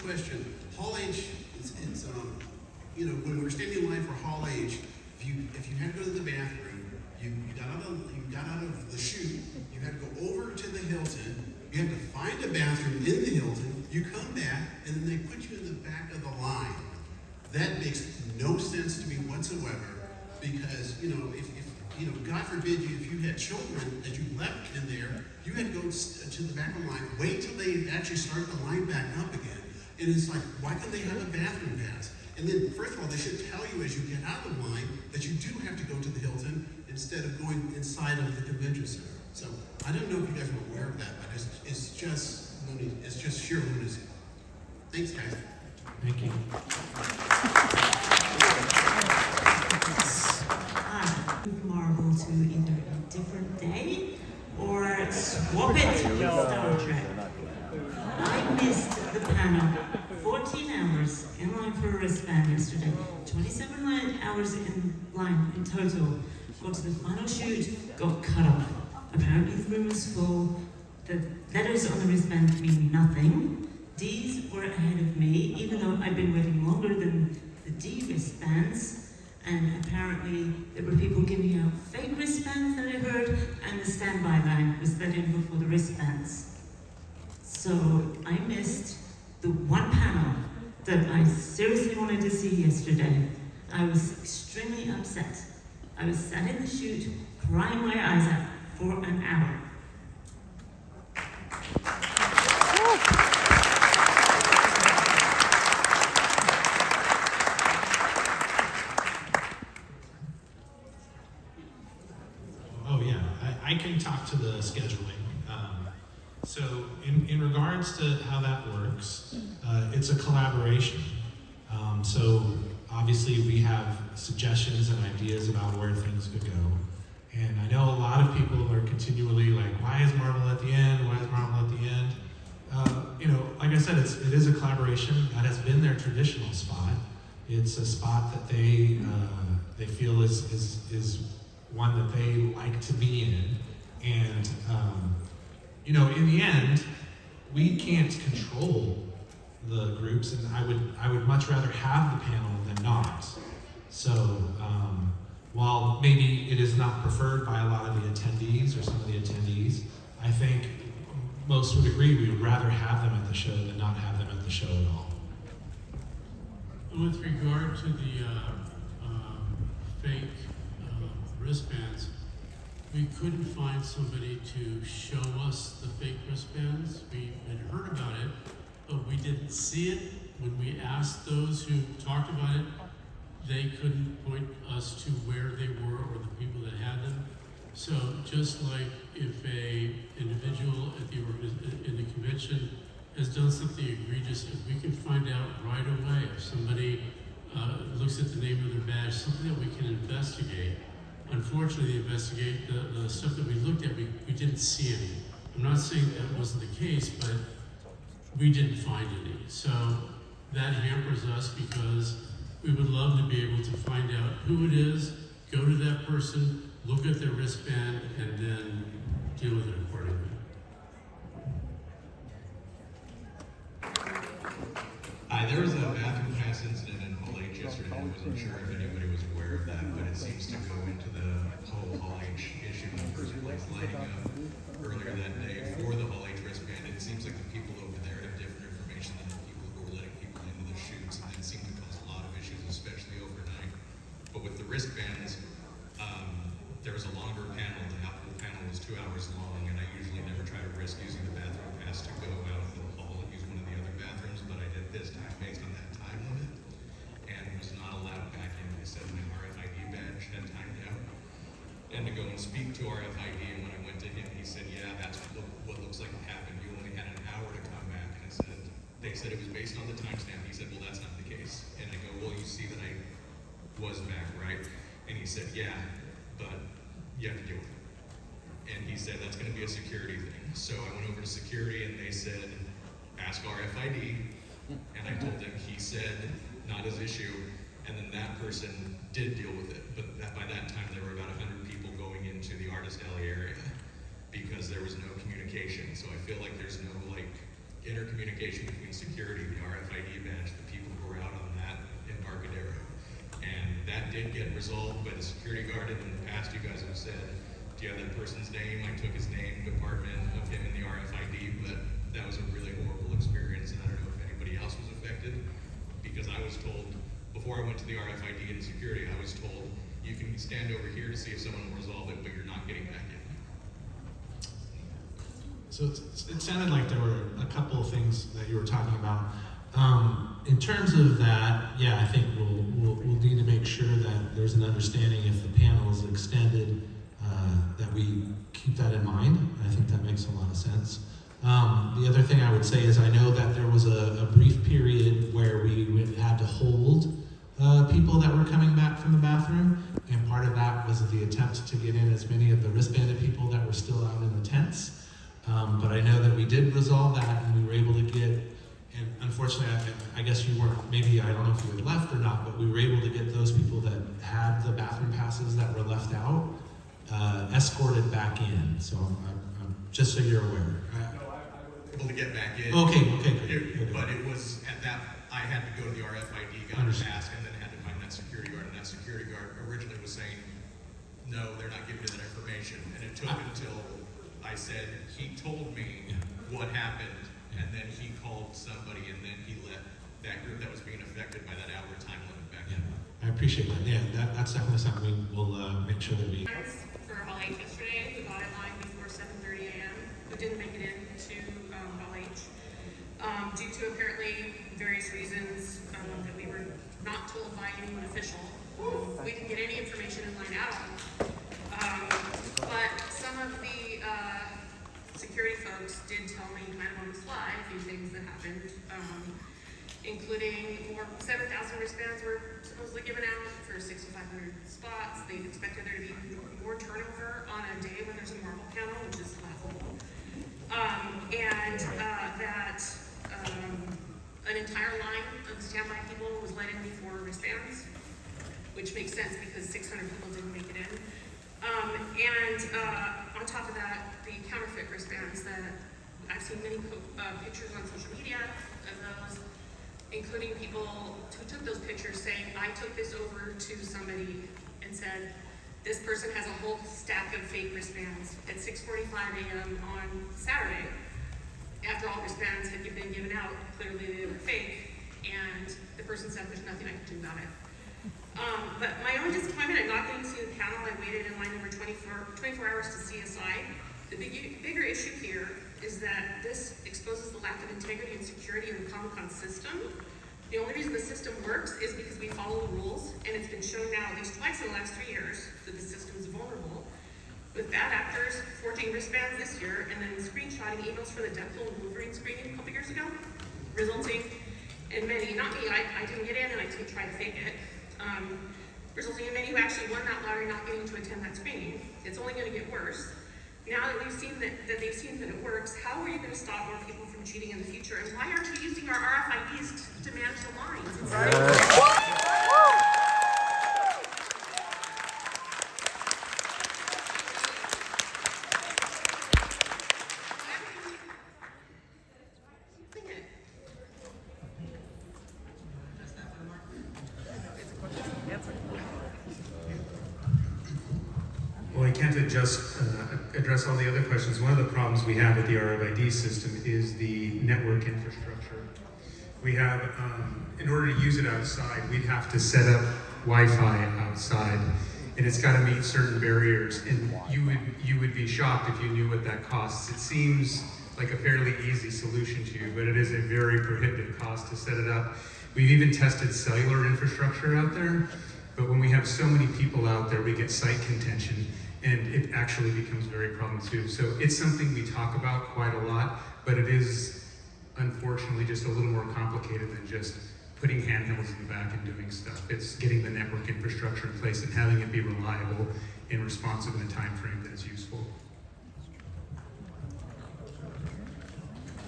question. Hall H, you know, when we're standing in line for Hall H, if you had to go to the bathroom, you got out of the chute, you had to go over to the Hilton, you had to find a bathroom in the Hilton, you come back, and then they put you in the back of the line. That makes no sense to me whatsoever, because, you know, if God forbid if you had children that you left in there, you had to go to the back of the line, wait till they actually start the line back up again. And it's like, why can't they have a bathroom pass? And then, first of all, they should tell you as you get out of the line that you do have to go to the Hilton instead of going inside of the convention center. So I don't know if you guys were aware of that, but it's just sheer lunacy. Thanks, guys. Thank you. Marvel to either a different day or swap it with Star Trek. I missed the panel. 14 hours in line for a wristband yesterday. 27 hours in line in total. Got to the final shoot, got cut off. Apparently the room was full. The letters on the wristband mean nothing. D's were ahead of me, even though I'd been waiting longer than the D wristbands. And apparently there were people giving out fake wristbands that I heard, and the standby line was let in before the wristbands. So I missed the one panel that I seriously wanted to see yesterday. I was extremely upset. I was sat in the chute, crying my eyes out for an hour. Oh yeah, I can talk to the scheduling. So in regards to how that works, it's a collaboration. So obviously we have suggestions and ideas about where things could go. And I know a lot of people are continually like, why is Marvel at the end? Why is Marvel at the end? You know, like I said, it is a collaboration. That has been their traditional spot. It's a spot that they feel is one that they like to be in. And you know, in the end, we can't control the groups, and I would much rather have the panel than not. So while maybe it is not preferred by a lot of the attendees or some of the attendees, I think most would agree we would rather have them at the show than not have them at the show at all. With regard to the fake wristbands, we couldn't find somebody to show us the fake wristbands. We had heard about it, but we didn't see it. When we asked those who talked about it, they couldn't point us to where they were or the people that had them. So just like if a individual in the convention has done something egregious, if we can find out right away, if somebody looks at the name of their badge, something that we can investigate. Unfortunately, the stuff that we looked at, we didn't see any. I'm not saying that wasn't the case, but we didn't find any. So that hampers us because we would love to be able to find out who it is, go to that person, look at their wristband, and then deal with it accordingly. There was a bathroom pass incident in Hall H yesterday. I wasn't sure if anybody was aware of that, but it seems to go into the whole Hall H issue in the first place, lighting up earlier that day for the Hall H wristband. It seems like the people over there have different information than the people who are letting people into the chutes, and that seemed to cause a lot of issues, especially overnight. But with the wristbands, there was a longer panel. The whole panel was 2 hours long, and I usually never try to risk using the bathroom pass to go out into the hall and use one of the other bathrooms, but I did this time based on that time limit, and was not allowed back in. They said my RFID badge had timed out, and to go and speak to RFID, and when I went to him, he said, yeah, that's what looks like it happened. You only had an hour to come back, and they said it was based on the timestamp. He said, well, that's not the case. And I go, well, you see that I was back, right? And he said, yeah, but you have to deal with it. And he said, that's going to be a security thing. So I went over to security, and they said, ask RFID. And I told him, he said, not his issue. And then that person did deal with it. But by that time, there were about 100 people going into the Artist Alley area because there was no communication. So I feel like there's no intercommunication between security, the RFID badge, the people who were out on that Embarcadero. And that did get resolved by the security guard, and in the past you guys have said, do you have that person's name? I took his name, department of him in the RFID, but that was a really horrible experience, and I don't know if anybody else was affected, because I was told, before I went to the RFID and security, I was told, you can stand over here to see if someone will resolve it, but you're not getting back in. So it sounded like there were a couple of things that you were talking about. In terms of that, yeah, I think we'll need to make sure that there's an understanding if the panel is extended, that we keep that in mind. I think that makes a lot of sense. The other thing I would say is I know that there was a brief period where we had to hold people that were coming back from the bathroom, and part of that was the attempt to get in as many of the wristbanded people that were still out in the tents. But I know that we did resolve that, and we were able to get, and unfortunately, I guess you weren't, maybe, I don't know if you had left or not, but we were able to get those people that had the bathroom passes that were left out, escorted back in. So just so you're aware. Able to get back in. Okay, great. But it was at that, I had to go to the RFID, got a mask, and then had to find that security guard, and that security guard originally was saying, no, they're not giving you that information, and it took until I said, he told me what happened, and then he called somebody, and then he let that group that was being affected by that hour time limit back in. I appreciate that. Yeah, that's definitely something we'll make sure that we. For Hall H yesterday, who got in line before 7:30 a.m., who didn't make it in to Hall H, due to apparently various reasons that we were not told by anyone official. We didn't get any information in line at all. But some of the security folks did tell me kind of on the fly a few things that happened, including 7,000 wristbands were supposedly given out for 6,500 spots. They expected there to be more turnover on a day when there's a marble panel, which is laughable. And that an entire line of standby people was let in before wristbands, which makes sense because 600 people didn't make it in. And on top of that, the counterfeit wristbands that I've seen many pictures on social media of those, including people who took those pictures saying, I took this over to somebody and said, this person has a whole stack of fake wristbands at 6:45 a.m. on Saturday. After all wristbands had been given out, clearly they were fake, and the person said, there's nothing I can do about it. But my own disappointment at not getting to see the panel, I waited in line number 24 hours to see a slide. The bigger issue here is that this exposes the lack of integrity and security in the Comic-Con system. The only reason the system works is because we follow the rules, and it's been shown now at least twice in the last 3 years that the system is vulnerable. With bad actors forging wristbands this year and then screenshotting emails for the Deadpool and Wolverine screening a couple years ago, resulting in many, not me, I didn't get in and I didn't try to fake it, resulting in many who actually won that lottery not getting to attend that screening. It's only going to get worse. Now that we've seen that they've seen that it works, how are you going to stop more people from cheating in the future? And why aren't you using our RFIDs to manage the lines? Well, I can't just address all the other questions. One of the problems we have with the RFID system is the network infrastructure. We have, in order to use it outside, we'd have to set up Wi-Fi outside, and it's got to meet certain barriers. And you would be shocked if you knew what that costs. It seems like a fairly easy solution to you, but it is a very prohibitive cost to set it up. We've even tested cellular infrastructure out there, but when we have so many people out there, we get site contention, and it actually becomes very problematic too. So it's something we talk about quite a lot, but it is unfortunately just a little more complicated than just putting handhelds in the back and doing stuff. It's getting the network infrastructure in place and having it be reliable and responsive in a time frame that is useful.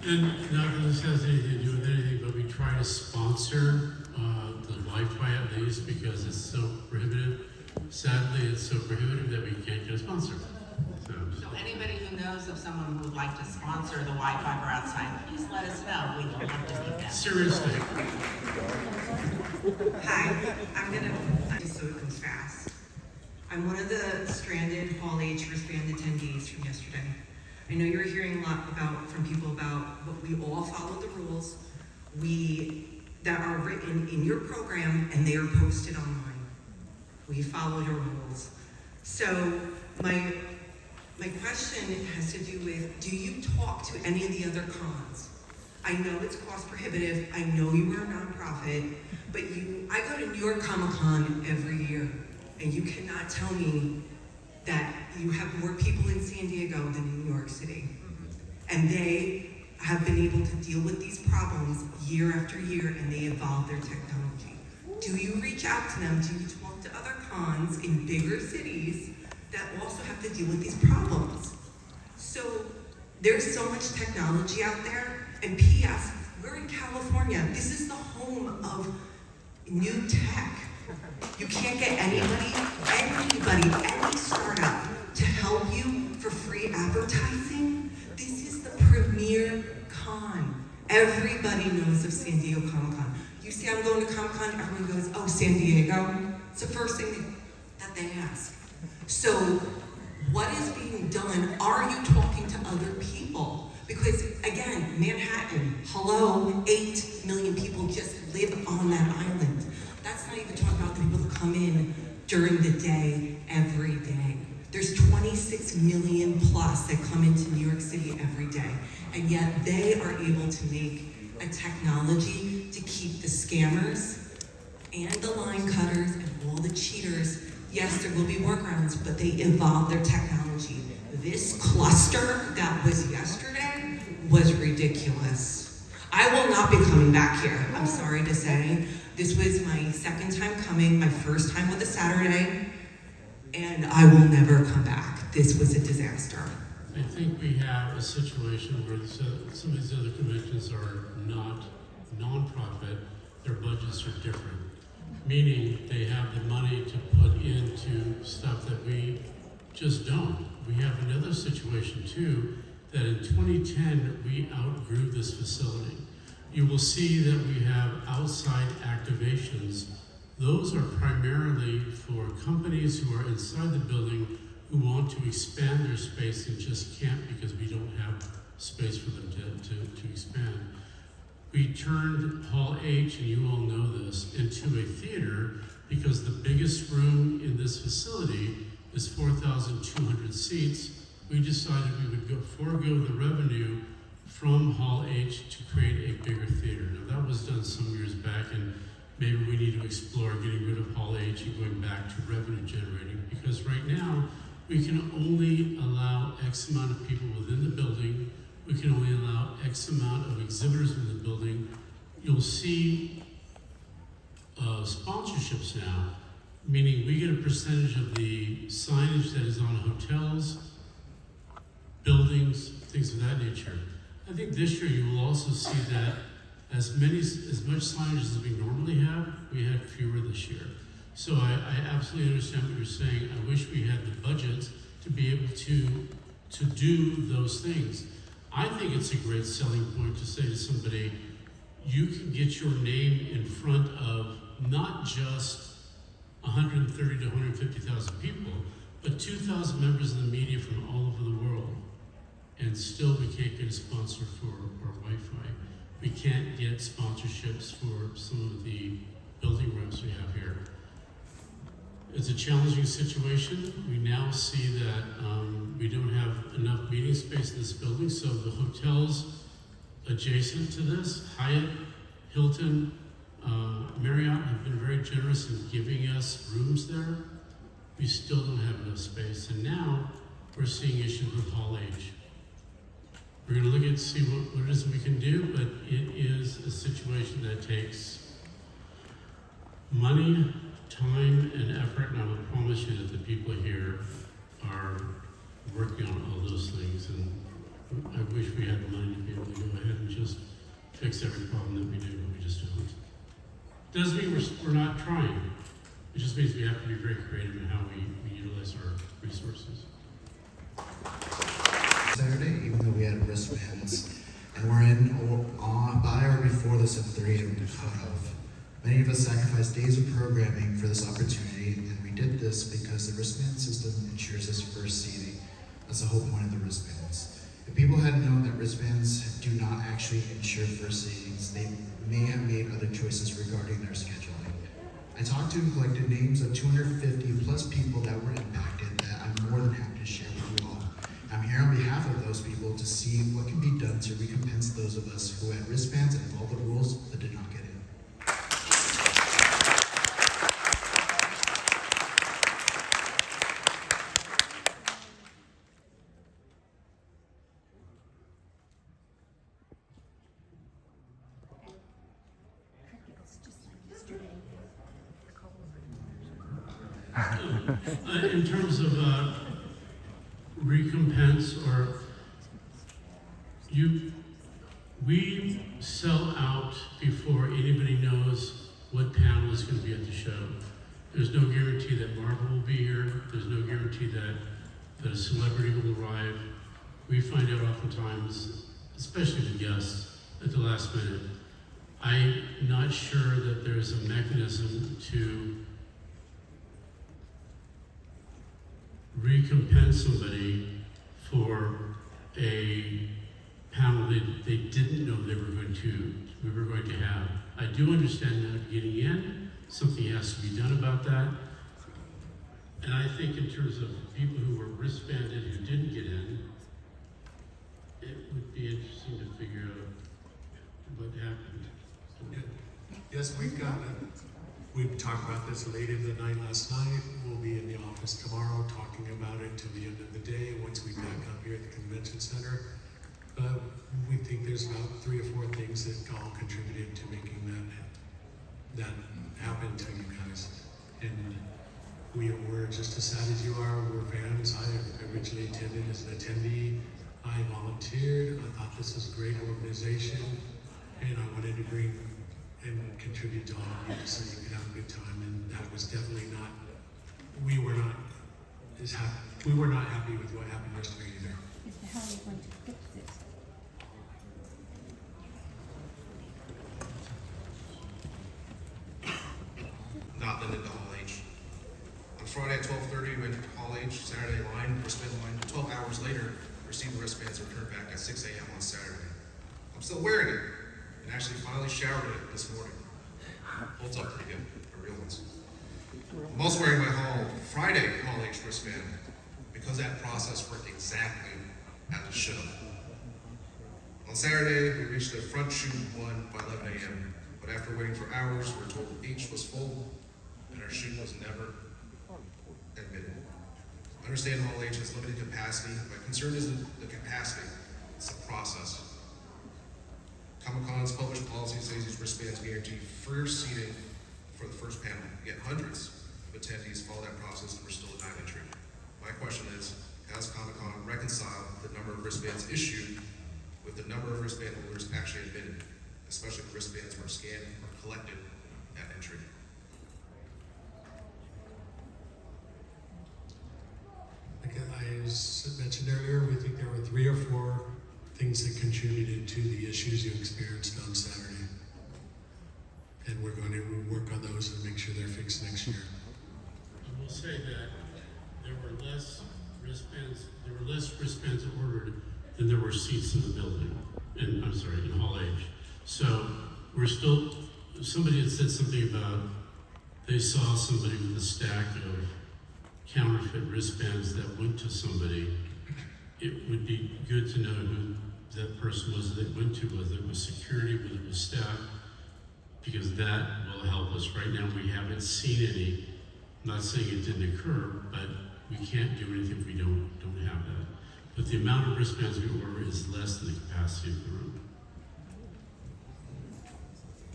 And not that this has anything to do with anything, but we try to sponsor the Wi-Fi at least because it's so prohibitive. Sadly, it's so prohibitive that we can't get a sponsor. So. programs. So anybody who knows of someone who would like to sponsor the Wi-Fi for outside, please let us know. We don't have to meet them. Seriously. Hi, just so it goes fast. I'm one of the stranded Hall H wristband attendees from yesterday. I know you're hearing a lot from people about, but we all follow the rules that are written in your program and they are posted online. We follow your rules. So my question has to do with, do you talk to any of the other cons? I know it's cost prohibitive, I know you are a nonprofit, but I go to New York Comic Con every year, and you cannot tell me that you have more people in San Diego than in New York City. And they have been able to deal with these problems year after year, and they evolve their technology. Do you reach out to them? Do you talk to other cons in bigger cities that also have to deal with these problems? So there's so much technology out there, and P.S., we're in California. This is the home of new tech. You can't get anybody, any startup to help you for free advertising. This is the premier con. Everybody knows of San Diego Comic-Con. You see I'm going to Comic-Con, everyone goes, oh, San Diego? It's the first thing that they ask. So what is being done? Are you talking to other people? Because again, Manhattan, hello, 8 million people just live on that island. That's not even talking about the people that come in during the day, every day. There's 26 million plus that come into New York City every day. And yet they are able to make a technology to keep the scammers and the line cutters and all the cheaters. Yes, there will be workarounds, but they evolve their technology. This cluster that was yesterday was ridiculous. I will not be coming back here, I'm sorry to say. This was my second time coming, my first time with a Saturday, and I will never come back. This was a disaster. I think we have a situation where some of these other conventions are not nonprofit, their budgets are different. Meaning they have the money to put into stuff that we just don't. We have another situation too, that in 2010, we outgrew this facility. You will see that we have outside activations. Those are primarily for companies who are inside the building who want to expand their space and just can't because we don't have space for them to expand. We turned Hall H, and you all know this, into a theater because the biggest room in this facility is 4,200 seats. We decided we would forego the revenue from Hall H to create a bigger theater. Now that was done some years back, and maybe we need to explore getting rid of Hall H and going back to revenue generating, because right now we can only allow X amount of people within the building. We can only allow X amount of exhibitors in the building. You'll see sponsorships now, meaning we get a percentage of the signage that is on hotels, buildings, things of that nature. I think this year you will also see that as much signage as we normally have, we had fewer this year. So I absolutely understand what you're saying. I wish we had the budget to be able to do those things. I think it's a great selling point to say to somebody, you can get your name in front of not just 130 to 150,000 people, but 2,000 members of the media from all over the world. And still we can't get a sponsor for our Wi-Fi. We can't get sponsorships for some of the building reps we have here. It's a challenging situation. We now see that we don't have enough meeting space in this building, so the hotels adjacent to this, Hyatt, Hilton, Marriott have been very generous in giving us rooms there. We still don't have enough space, and now we're seeing issues with Hall H. We're going to look at see what it is we can do, but it is a situation that takes money, time, and effort, and I will promise you that the people here are working on all those things, and I wish we had the money to be able to go ahead and just fix every problem that we do, but we just don't. Doesn't mean we're not trying. It just means we have to be very creative in how we utilize our resources. wristbands, and we're in by or before the 7:30 a.m. cutoff. Many of us sacrificed days of programming for this opportunity, and we did this because the wristband system ensures us first seating. That's the whole point of the wristbands. If people had known that wristbands do not actually ensure first seatings, they may have made other choices regarding their scheduling. I talked to and collected names of 250 plus people that were impacted that I'm more than happy to share with you all. I'm here on behalf of those people to see what can be done to recompense those of us who had wristbands and followed the rules but did not get in. In terms of recompense, or we sell out before anybody knows what panel is going to be at the show. There's no guarantee that Marvel will be here. There's no guarantee that a celebrity will arrive. We find out oftentimes, especially the guests, at the last minute. I'm not sure that there's a mechanism to recompense somebody for a panel they didn't know we were going to have. I do understand that getting in, something has to be done about that. And I think in terms of people who were wristbanded who didn't get in, it would be interesting to figure out what happened. Yes, we talked about this late in the night last night. We'll be in the office tomorrow talking about it till the end of the day once we back up here at the convention center. But we think there's about 3 or 4 things that all contributed to making that happen to you guys. And we're just as sad as you are. We're fans. I originally attended as an attendee. I volunteered. I thought this was a great organization, and I wanted to bring and contribute to all of you so you could have a good time. And that was definitely not. We were not happy with what happened yesterday either. How are you going to fix it? Not limited to Hall H. On Friday at 12:30, we went to Hall H, Saturday line, wristband line. 12 hours later, received the wristbands returned back at 6 a.m. on Saturday. I'm still wearing it, and actually finally showered in it this morning. Holds up pretty good, for real ones. I'm also wearing my Friday Hall H wristband because that process worked exactly as it should have. On Saturday, we reached the front chute 1 by 11 a.m., but after waiting for hours, we were told H was full, and our chute was never admitted. I understand Hall H has limited capacity. My concern isn't the capacity, it's the process. Comic-Con's published policy says these wristbands guarantee first seating for the first panel, yet hundreds of attendees follow that process and we're still denied entry. My question is, has Comic-Con reconciled the number of wristbands issued with the number of wristband holders actually admitted, especially if wristbands were scanned or collected at entry? Like I mentioned earlier, we think there were 3 or 4 things that contributed to the issues you experienced on Saturday. And we're going to work on those and make sure they're fixed next year. I will say that there were less wristbands ordered than there were seats in the building, in Hall H. So somebody had said something about they saw somebody with a stack of counterfeit wristbands that went to somebody. It would be good to know who that person was that went to, whether it was security, whether it was staff, because that will help us. Right now, we haven't seen any. I'm not saying it didn't occur, but we can't do anything if we don't have that. But the amount of wristbands we order is less than the capacity of the room.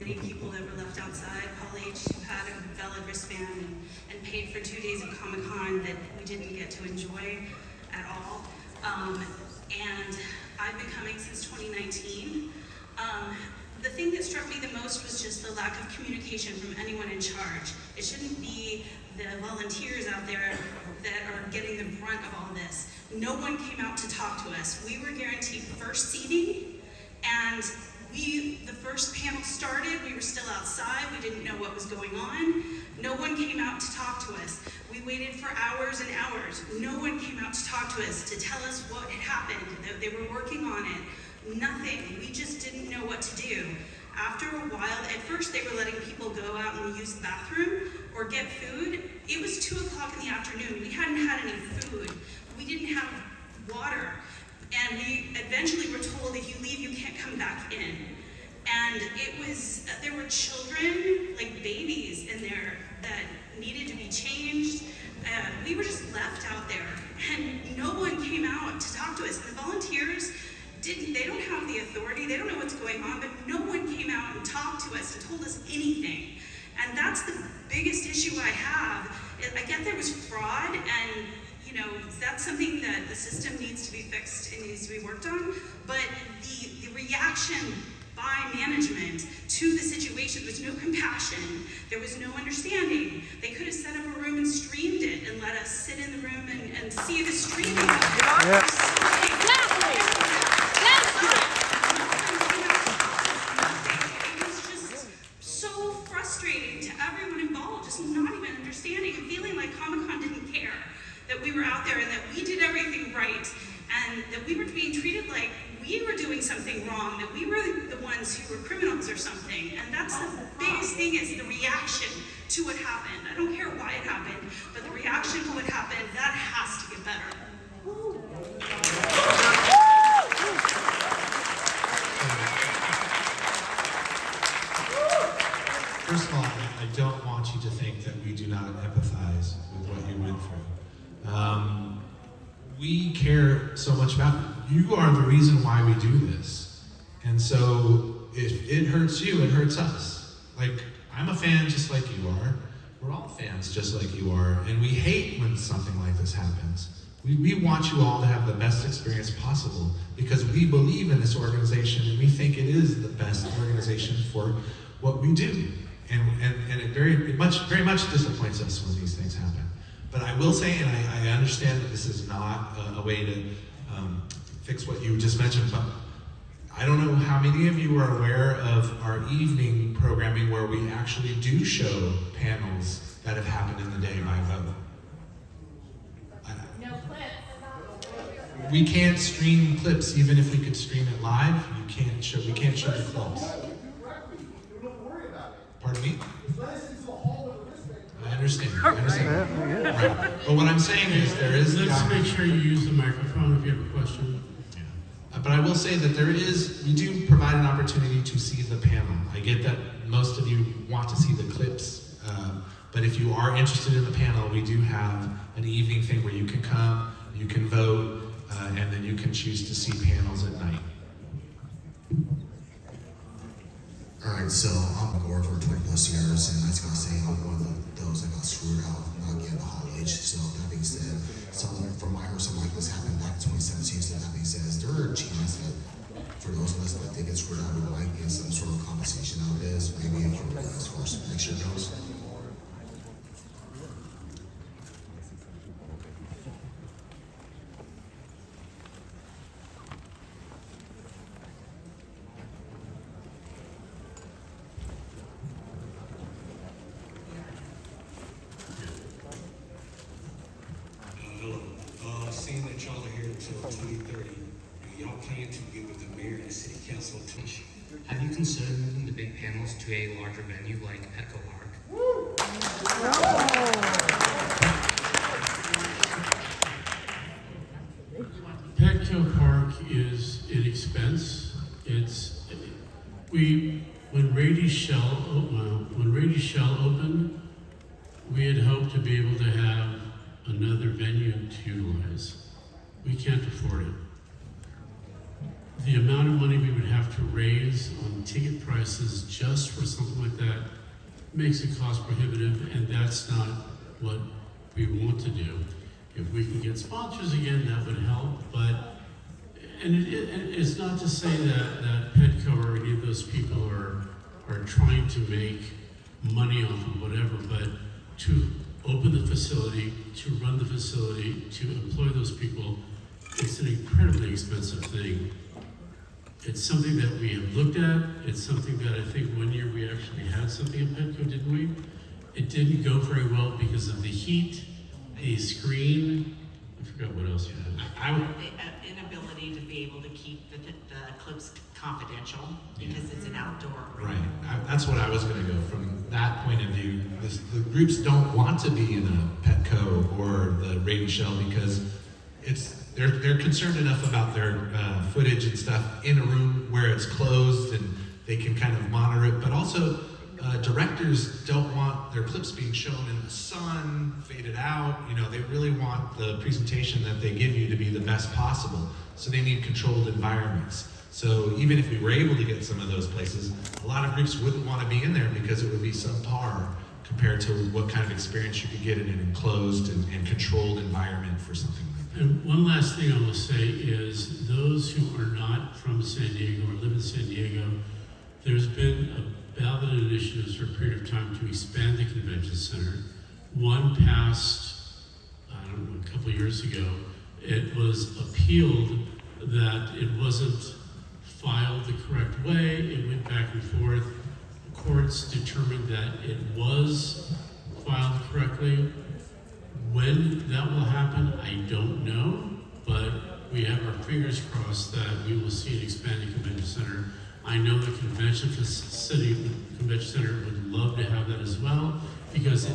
Many people that were left outside Hall H who had a valid wristband and paid for 2 days of Comic-Con that we didn't get to enjoy at all. And I've been coming since 2019. The thing that struck me the most was just the lack of communication from anyone in charge. It shouldn't be the volunteers out there that are getting the brunt of all this. No one came out to talk to us. We were guaranteed first seating, and the first panel started, we were still outside, we didn't know what was going on. No one came out to talk to us. We waited for hours and hours. No one came out to talk to us, to tell us what had happened, that they were working on it. Nothing. We just didn't know what to do. After a while, at first they were letting people go out and use the bathroom or get food. It was 2 o'clock in the afternoon. We hadn't had any food. We didn't have water. And we eventually were told, if you leave, you can't come back in. And there were children, like babies in there that needed to be changed. We were just left out there, and no one came out to talk to us. And the volunteers they don't have the authority, they don't know what's going on, but no one came out and talked to us and told us anything. And that's the biggest issue I have. I get there was fraud, and that's something that the system needs to be fixed and needs to be worked on, but the reaction by management to the situation, there was no compassion, there was no understanding. They could have set up a room and streamed it and let us sit in the room and see the streaming. It was just so frustrating to everyone involved, just not even understanding and feeling like Comic-Con didn't care that we were out there and that we did everything right, and that we were being treated like we were doing something wrong, that we were the ones who were criminals or something. And that's the biggest thing, is the reaction to what happened. I don't care why it happened, but the reaction to what happened, that has to get better. First of all, I don't want you to think that we do not empathize with what you went through. We care so much about you. You are the reason why we do this. And so if it hurts you, it hurts us. Like, I'm a fan just like you are. We're all fans just like you are. And we hate when something like this happens. We want you all to have the best experience possible because we believe in this organization and we think it is the best organization for what we do. And it very much disappoints us when these things happen. But I will say, and I understand that this is not a way to fix what you just mentioned, but I don't know how many of you are aware of our evening programming where we actually do show panels that have happened in the day by vote. No clips. We can't stream clips even if we could stream it live. We can't show the clips. Pardon me? I understand. Right. But what I'm saying is there is... Let's make sure you use the microphone if you have a question. Yeah. But I will say that we do provide an opportunity to see the panel. I get that most of you want to see the clips, but if you are interested in the panel, we do have an evening thing where you can come, you can vote, and then you can choose to see panels at night. Alright, so I'm a Gore for 20 plus years, and I was gonna say I'm one of those that got screwed out of not getting the Hall H. So that being said, from I heard something like this happened back in 2017, so that being said, is there a chance that for those of us that did get screwed out, we might get some sort of compensation out of this, maybe as far as next year goes? Seeing that y'all are here until 2030, do y'all plan to give the mayor and the city council a push? Have you considered moving the big panels to a larger venue like Petco Park? Petco Park is an expense. When Rady Shell opened, we had hoped to be able to have another venue to utilize. We can't afford it. The amount of money we would have to raise on ticket prices just for something like that makes it cost prohibitive, and that's not what we want to do. If we can get sponsors again, that would help, but, and it's not to say that Petco or any of those people are trying to make money off of whatever, but to open the facility, to run the facility, to employ those people, it's an incredibly expensive thing. It's something that we have looked at. It's something that I think one year we actually had something at Petco, didn't we? It didn't go very well because of the heat, the screen. I forgot what else we had. The inability to be able to keep the clips confidential because it's an outdoor room. Right. That's what I was going to go from that point of view. The groups don't want to be in a Petco or the Raven Shell because they're concerned enough about their footage and stuff in a room where it's closed and they can kind of monitor it. But also, directors don't want their clips being shown in the sun, faded out. You know, they really want the presentation that they give you to be the best possible. So they need controlled environments. So even if we were able to get some of those places, a lot of groups wouldn't want to be in there because it would be subpar compared to what kind of experience you could get in an enclosed and controlled environment for something like that. And one last thing I will say is those who are not from San Diego or live in San Diego, there's been a ballot initiatives for a period of time to expand the convention center. One passed, I don't know, a couple of years ago. It was appealed that it wasn't filed the correct way. It went back and forth. The courts determined that it was filed correctly. When that will happen, I don't know, but we have our fingers crossed that we will see an expanded convention center. I know the convention center would love to have that as well because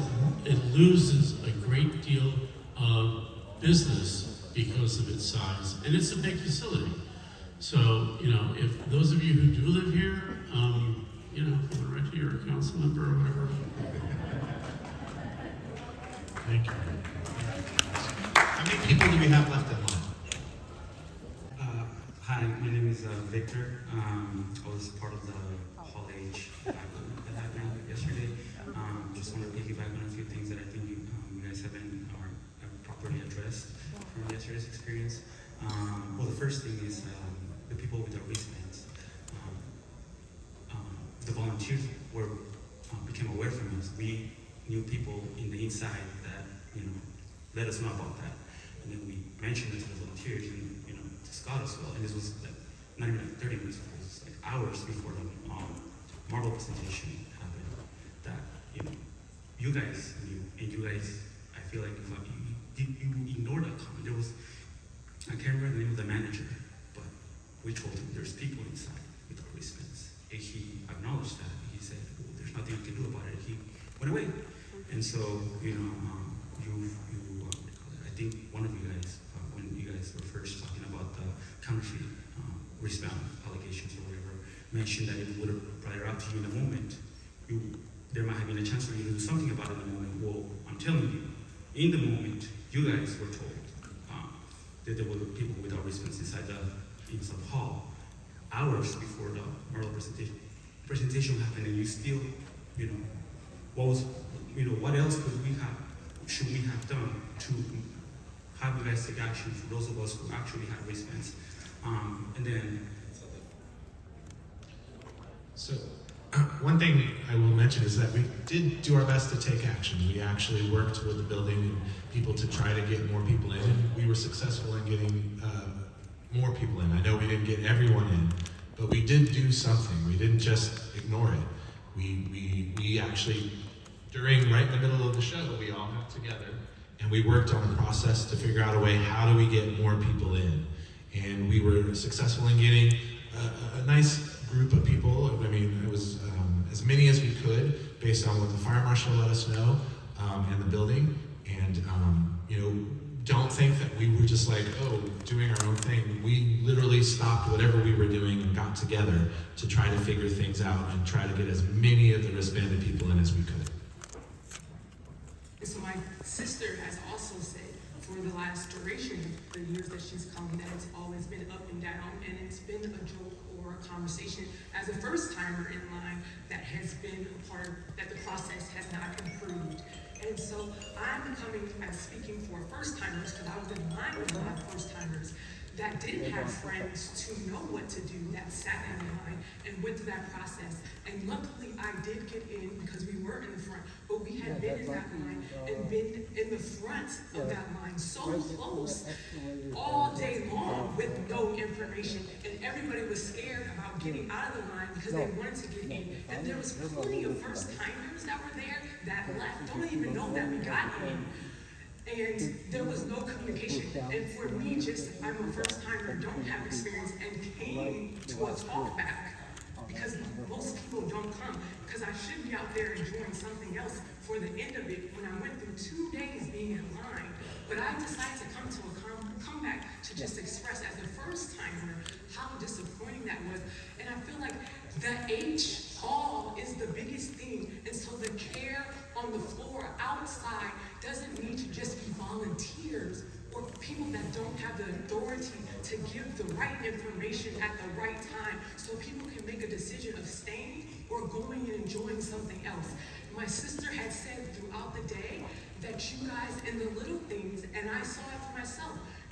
it loses a great deal of business because of its size, and it's a big facility. So, you know, if those of you who do live here, you know, if you want to write to your council member or whatever. Thank you. How many people do we have left in line? Hi, my name is Victor. I was part of the Hall H that happened yesterday. Just want to piggyback on a few things that I think you guys have properly addressed from yesterday's experience. Well, the first thing is the people with their wristbands. The volunteers became aware from us. We knew people in the inside that, you know, let us know about that. And then we mentioned it to the volunteers and, you know, to Scott as well. And this was like, not even like 30 minutes, it was like hours before the Marvel presentation happened. That, you know, you guys knew, and you guys, I feel like you ignored that comment. There was, I can't remember the name of the manager, but we told him there's people inside with our wristbands. And he acknowledged that. He said, well, there's nothing you can do about it. He went away. And so, you know, I think one of you guys, when you guys were first talking about the counterfeit wristband allegations or whatever, mentioned that it would have brought it up to you in the moment. There might have been a chance for you to do something about it in the moment. Well, I'm telling you, in the moment, you guys were told that there were people without wristbands inside the hall, hours before the oral presentation happened, and you still, you know, what else should we have done to have you guys take action for those of us who actually had wristbands? And then. So, one thing I will mention is that we did do our best to take action. We actually worked with the building and people to try to get more people in, and we were successful in getting more people in. I know we didn't get everyone in, but we did do something. We didn't just ignore it. We actually, right in the middle of the show, we all got together and we worked on a process to figure out a way, how do we get more people in? And we were successful in getting a nice group of people. I mean, it was as many as we could based on what the fire marshal let us know and the building. And, you know, don't think that we were just like, doing our own thing. We literally stopped whatever we were doing and got together to try to figure things out and try to get as many of the wristbanded people in as we could. So my sister has also said for the last duration, the years that she's come, that it's always been up and down, and it's been a joke or a conversation as a first timer in line that has been a part, that the process has not improved. And so I'm speaking for first timers, because I was in line with a lot of first timers, that didn't have friends to know what to do, that sat in the line and went through that process. And luckily I did get in because we were in the front, but we had been in that line and been in the front of that line so close all day long with no information. And everybody was scared about getting out of the line because they wanted to get in. And there was plenty of first timers that were there that left, don't even know that we got in. And there was no communication. And for me, I'm a first timer, don't have experience, and came to a talk back. Because most people don't come. Because I should be out there enjoying something else for the end of it when I went through 2 days being in line. But I decided to come to a comeback to just express as a first timer how disappointing that was. And I feel like the H hall is the biggest thing. And so the care on the floor outside doesn't need to just be volunteers or people that don't have the authority to give the right information at the right time so people can make a decision of staying or going and enjoying something else. My sister had said throughout the day that you guys in the little things, and I saw it for myself,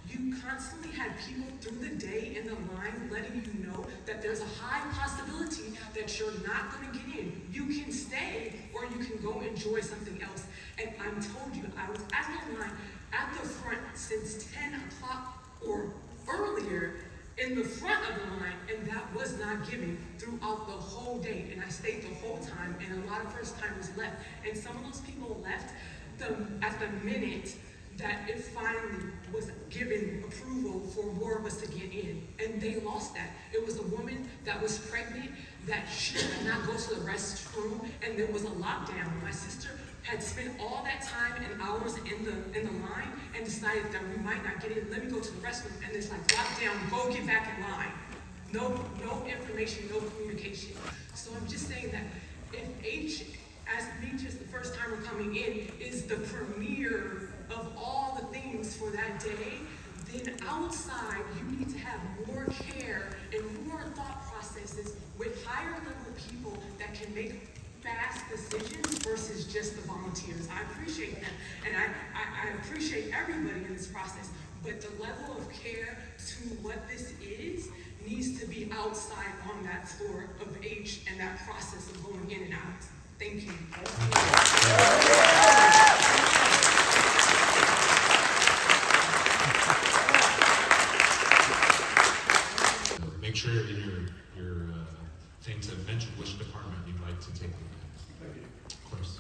you constantly had people through the day in the line letting you know that there's a high possibility that you're not going to get in. You can stay or you can go enjoy something else. And I'm told you, I was at the line at the front since 10 o'clock or earlier in the front of the line, and that was not given throughout the whole day. And I stayed the whole time, and a lot of first timers left. And some of those people left at the minute that it finally was given approval for more of us to get in. And they lost that. It was a woman that was pregnant that she could not go to the restroom, and there was a lockdown. My sister had spent all that time and hours in the line and decided that we might not get in. Let me go to the restroom, and it's like lockdown, go get back in line. No information, no communication. So I'm just saying that if H, as me just the first timer coming in, is the premier of all the things for that day, then outside you need to have more care and more thought processes with higher level people that can make fast decisions versus just the volunteers. I appreciate them, and I appreciate everybody in this process, but the level of care to what this is needs to be outside on that floor of H and that process of going in and out. Thank you. Make sure in your thing to mention which department you'd like to take them in. Of course.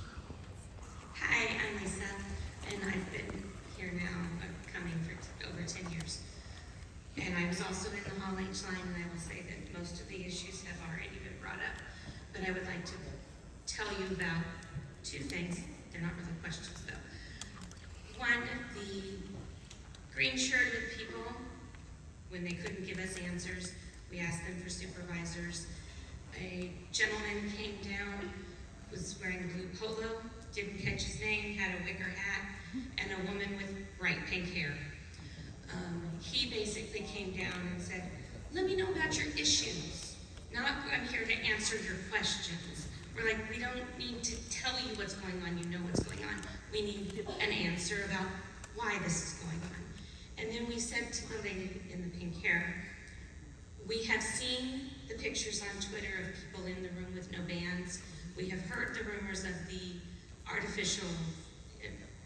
Hi, I'm Lisa, and I've been here now, coming for over 10 years. And I was also in the Hall H line, and I will say that most of the issues have already been brought up. But I would like to tell you about two things. They're not really questions, though. One, the green-shirted people, when they couldn't give us answers, we asked them for supervisors. A gentleman came down, was wearing a blue polo, didn't catch his name, had a wicker hat, and a woman with bright pink hair. He basically came down and said, let me know about your issues. Not, I'm here to answer your questions. We're like, we don't need to tell you what's going on, you know what's going on. We need an answer about why this is going on. And then we said to the lady in the pink hair, we have seen the pictures on Twitter of people in the room with no bands. We have heard the rumors of the artificial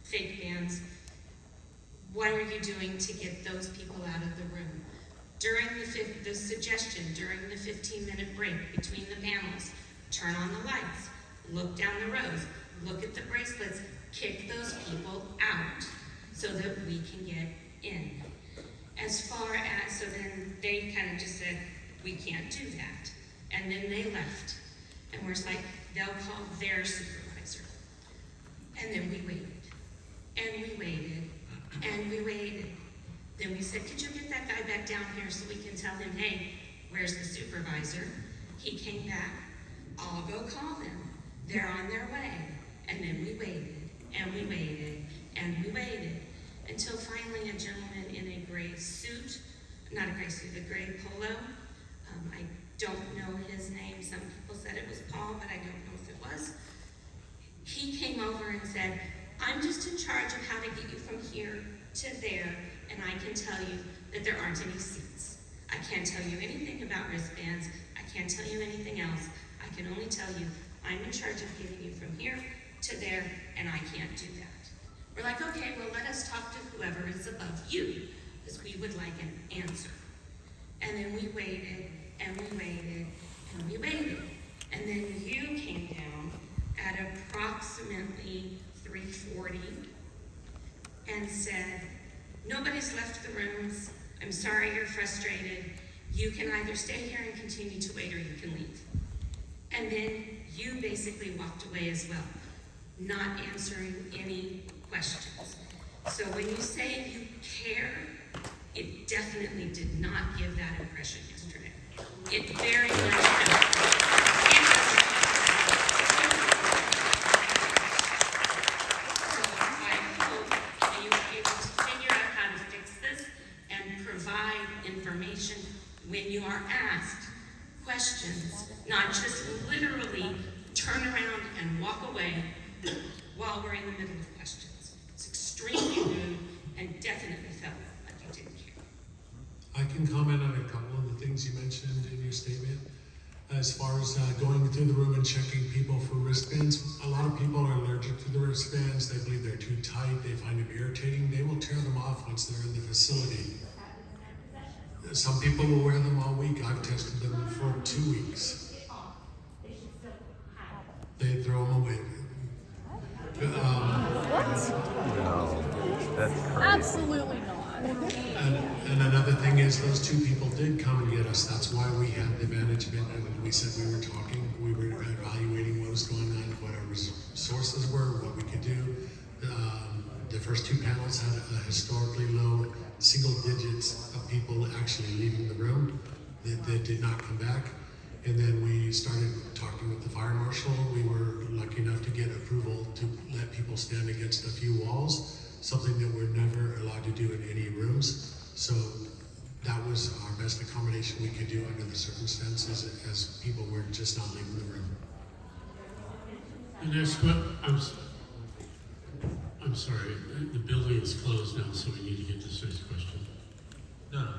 fake bands. What are you doing to get those people out of the room? During the suggestion, during the 15-minute break between the panels, turn on the lights, look down the rows, look at the bracelets, kick those people out so that we can get in. As far as, so then they kind of just said, we can't do that. And then they left. And we're like, they'll call their supervisor. And then we waited. And we waited. And we waited. Then we said, could you get that guy back down here so we can tell him, hey, where's the supervisor? He came back. I'll go call them. They're on their way. And then we waited. And we waited. And we waited. Until finally a gentleman in a gray suit, not a gray suit, a gray polo. I don't know his name. Some people said it was Paul, but I don't know if it was. He came over and said, I'm just in charge of how to get you from here to there, and I can tell you that there aren't any seats. I can't tell you anything about wristbands. I can't tell you anything else. I can only tell you I'm in charge of getting you from here to there, and I can't do that. We're like, okay, well, let us talk to whoever is above you, because we would like an answer. And then we waited, and we waited, and we waited. And then you came down at approximately 3:40 and said, nobody's left the rooms. I'm sorry you're frustrated. You can either stay here and continue to wait, or you can leave. And then you basically walked away as well, not answering any questions. So when you say you care, it definitely did not give that impression yesterday. It very much I hope that you are able to figure out how to fix this and provide information when you are asked questions, not just literally turn around and walk away while we're in the middle of questions. It's extremely rude and definitely felt like you didn't care. I can comment on a couple of the things you mentioned in your statement. As far as going through the room and checking people for wristbands, a lot of people are allergic to the wristbands. They believe they're too tight. They find them irritating. They will tear them off once they're in the facility. Some people will wear them all week. I've tested them for 2 weeks. They throw them away. Absolutely not. And another thing is, those two people did come and get us. That's why we had the management, and we said we were talking, we were evaluating what was going on, what our resources were, what we could do. The first two panels had a historically low single digits of people actually leaving the room that did not come back. And then we started talking with the fire marshal. We were lucky enough to get approval to let people stand against a few walls, something that we're never allowed to do in any rooms. So that was our best accommodation we could do under the circumstances, as people were just not leaving the room. The next one, I'm sorry, the building is closed now, so we need to get this next question. No, no.